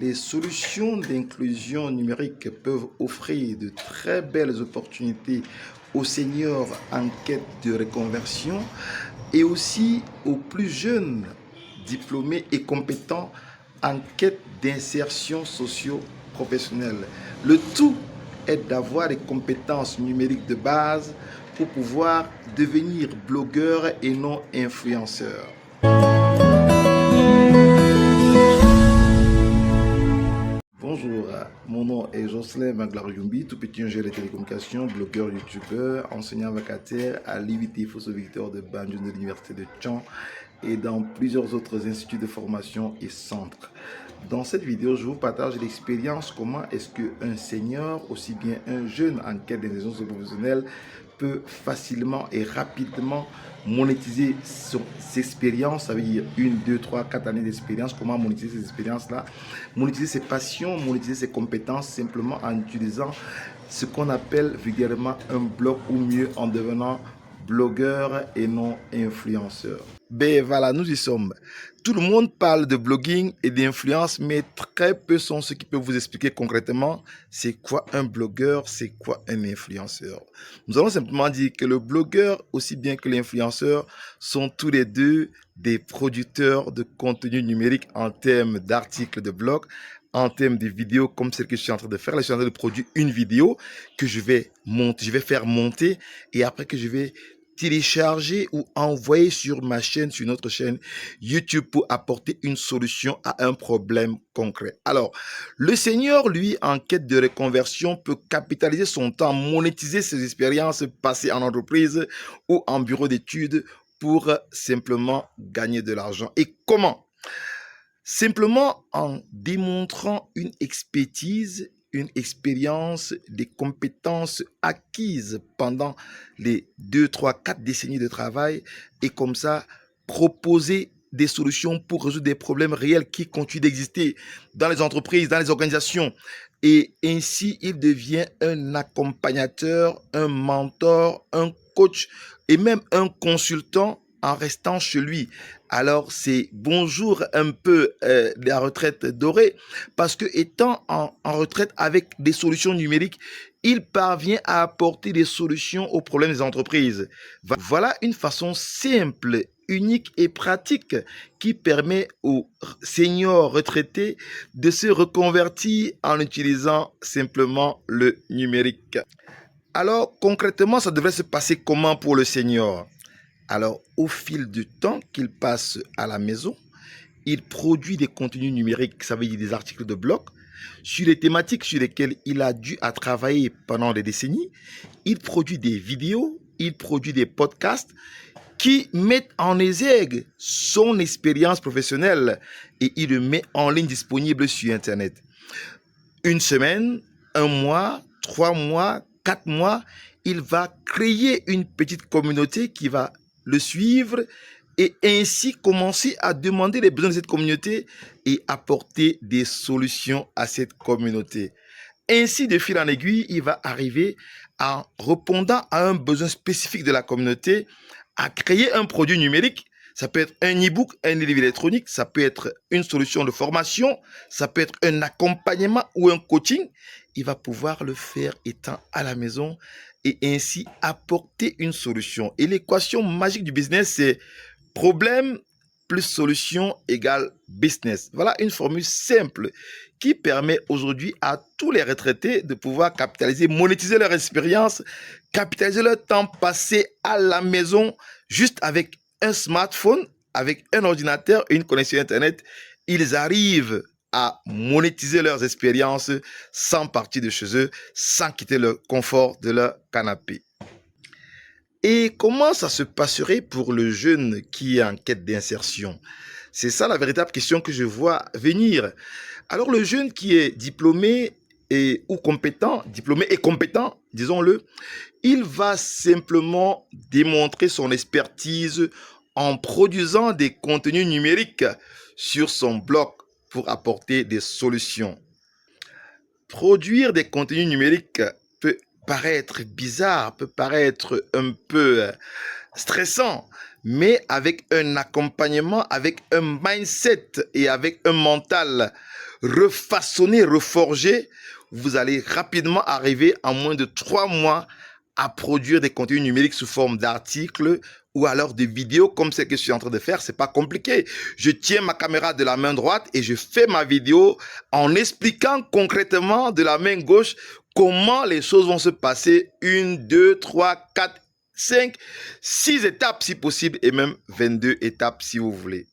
les solutions d'inclusion numérique peuvent offrir de très belles opportunités aux seniors en quête de reconversion et aussi aux plus jeunes diplômés et compétents en quête d'insertion socio-professionnelle. Le tout est d'avoir des compétences numériques de base pour pouvoir devenir blogueur et non influenceur. Bonjour, mon nom est Jocelyn Maglarjumbi, tout petit ingénieur de télécommunications, blogueur, youtubeur, enseignant vacataire à l'IVT Fosso Victor de Banjul de l'Université de Caen et dans plusieurs autres instituts de formation et centres. Dans cette vidéo, je vous partage l'expérience comment est-ce qu'un senior, aussi bien un jeune en quête d'insertion professionnelle, peut facilement et rapidement monétiser ses expériences, ça veut dire 1, 2, 3, 4 années d'expérience, comment monétiser ces expériences-là, monétiser ses passions, monétiser ses compétences simplement en utilisant ce qu'on appelle vulgairement un blog ou mieux en devenant blogueur et non influenceur. Ben voilà, nous y sommes. Tout le monde parle de blogging et d'influence, mais très peu sont ceux qui peuvent vous expliquer concrètement c'est quoi un blogueur, c'est quoi un influenceur. Nous allons simplement dire que le blogueur, aussi bien que l'influenceur, sont tous les deux des producteurs de contenu numérique en termes d'articles de blog, en termes de vidéos comme celle que je suis en train de faire. Là, je suis en train de produire une vidéo que je vais faire monter et après que je vais télécharger ou envoyer sur ma chaîne, sur notre chaîne YouTube pour apporter une solution à un problème concret. Alors, le senior, lui, en quête de reconversion, peut capitaliser son temps, monétiser ses expériences passées en entreprise ou en bureau d'études pour simplement gagner de l'argent. Et comment? Simplement en démontrant une expertise, une expérience, des compétences acquises pendant les 2, 3, 4 décennies de travail et comme ça proposer des solutions pour résoudre des problèmes réels qui continuent d'exister dans les entreprises, dans les organisations. Et ainsi, il devient un accompagnateur, un mentor, un coach et même un consultant en restant chez lui. Alors c'est bonjour un peu la retraite dorée parce que étant en retraite avec des solutions numériques, il parvient à apporter des solutions aux problèmes des entreprises. Voilà une façon simple, unique et pratique qui permet aux seniors retraités de se reconvertir en utilisant simplement le numérique. Alors concrètement, ça devrait se passer comment pour le senior? Alors, au fil du temps qu'il passe à la maison, il produit des contenus numériques, ça veut dire des articles de blog, sur les thématiques sur lesquelles il a dû travailler pendant des décennies. Il produit des vidéos, il produit des podcasts qui mettent en exergue son expérience professionnelle et il le met en ligne disponible sur Internet. Une semaine, un mois, 3 mois, 4 mois, il va créer une petite communauté qui va le suivre et ainsi commencer à demander les besoins de cette communauté et apporter des solutions à cette communauté. Ainsi, de fil en aiguille, il va arriver en répondant à un besoin spécifique de la communauté à créer un produit numérique. Ça peut être un e-book, un livre électronique, ça peut être une solution de formation, ça peut être un accompagnement ou un coaching. Il va pouvoir le faire étant à la maison et ainsi apporter une solution. Et l'équation magique du business, c'est problème plus solution égale business. Voilà une formule simple qui permet aujourd'hui à tous les retraités de pouvoir capitaliser, monétiser leur expérience, capitaliser leur temps passé à la maison juste avec un smartphone, avec un ordinateur et une connexion Internet. Ils arrivent à monétiser leurs expériences sans partir de chez eux, sans quitter le confort de leur canapé. Et comment ça se passerait pour le jeune qui est en quête d'insertion? C'est ça la véritable question que je vois venir. Alors le jeune qui est diplômé ou compétent, diplômé et compétent, disons-le, il va simplement démontrer son expertise en produisant des contenus numériques sur son blog pour apporter des solutions. Produire des contenus numériques peut paraître bizarre, peut paraître un peu stressant, mais avec un accompagnement, avec un mindset et avec un mental refaçonner, reforger, vous allez rapidement arriver en moins de 3 mois à produire des contenus numériques sous forme d'articles ou alors de vidéos comme ce que je suis en train de faire. C'est pas compliqué. Je tiens ma caméra de la main droite et je fais ma vidéo en expliquant concrètement de la main gauche comment les choses vont se passer. 1, 2, 3, 4, 5, 6 étapes si possible et même 22 étapes si vous voulez.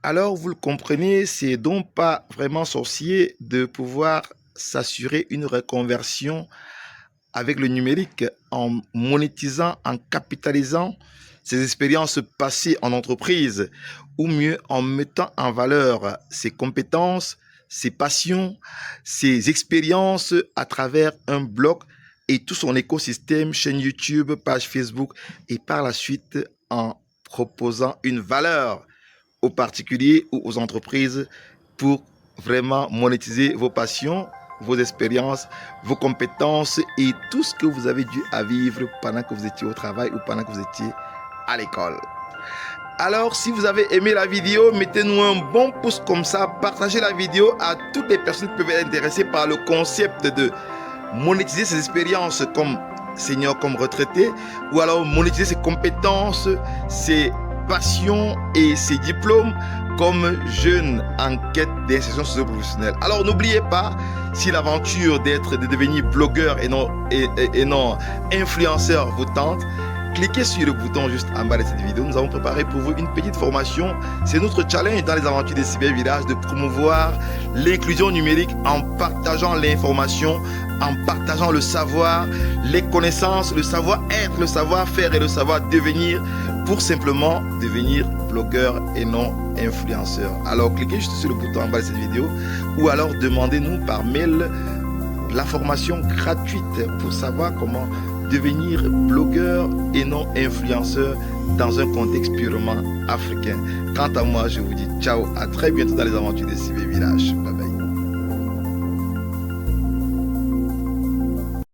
Alors vous le comprenez, c'est donc pas vraiment sorcier de pouvoir s'assurer une reconversion avec le numérique en monétisant, en capitalisant ses expériences passées en entreprise ou mieux en mettant en valeur ses compétences, ses passions, ses expériences à travers un blog et tout son écosystème, chaîne YouTube, page Facebook et par la suite en proposant une valeur aux particuliers ou aux entreprises pour vraiment monétiser vos passions, vos expériences, vos compétences et tout ce que vous avez dû à vivre pendant que vous étiez au travail ou pendant que vous étiez à l'école. Alors, si vous avez aimé la vidéo, mettez-nous un bon pouce comme ça, partagez la vidéo à toutes les personnes qui peuvent être intéressées par le concept de monétiser ses expériences comme senior, comme retraité, ou alors monétiser ses compétences, ses passions et ses diplômes comme jeune en quête d'insertion socio-professionnelle. Alors n'oubliez pas, si l'aventure de devenir blogueur et non influenceur vous tente, cliquez sur le bouton juste en bas de cette vidéo. Nous avons préparé pour vous une petite formation. C'est notre challenge dans les aventures des cybervillages de promouvoir l'inclusion numérique en partageant l'information, en partageant le savoir, les connaissances, le savoir-être, le savoir-faire et le savoir-devenir pour simplement devenir blogueur et non influenceur. Alors cliquez juste sur le bouton en bas de cette vidéo ou alors demandez-nous par mail la formation gratuite pour savoir comment devenir blogueur et non influenceur dans un contexte purement africain. Quant à moi, je vous dis ciao, à très bientôt dans les aventures des cybervillages. Bye bye.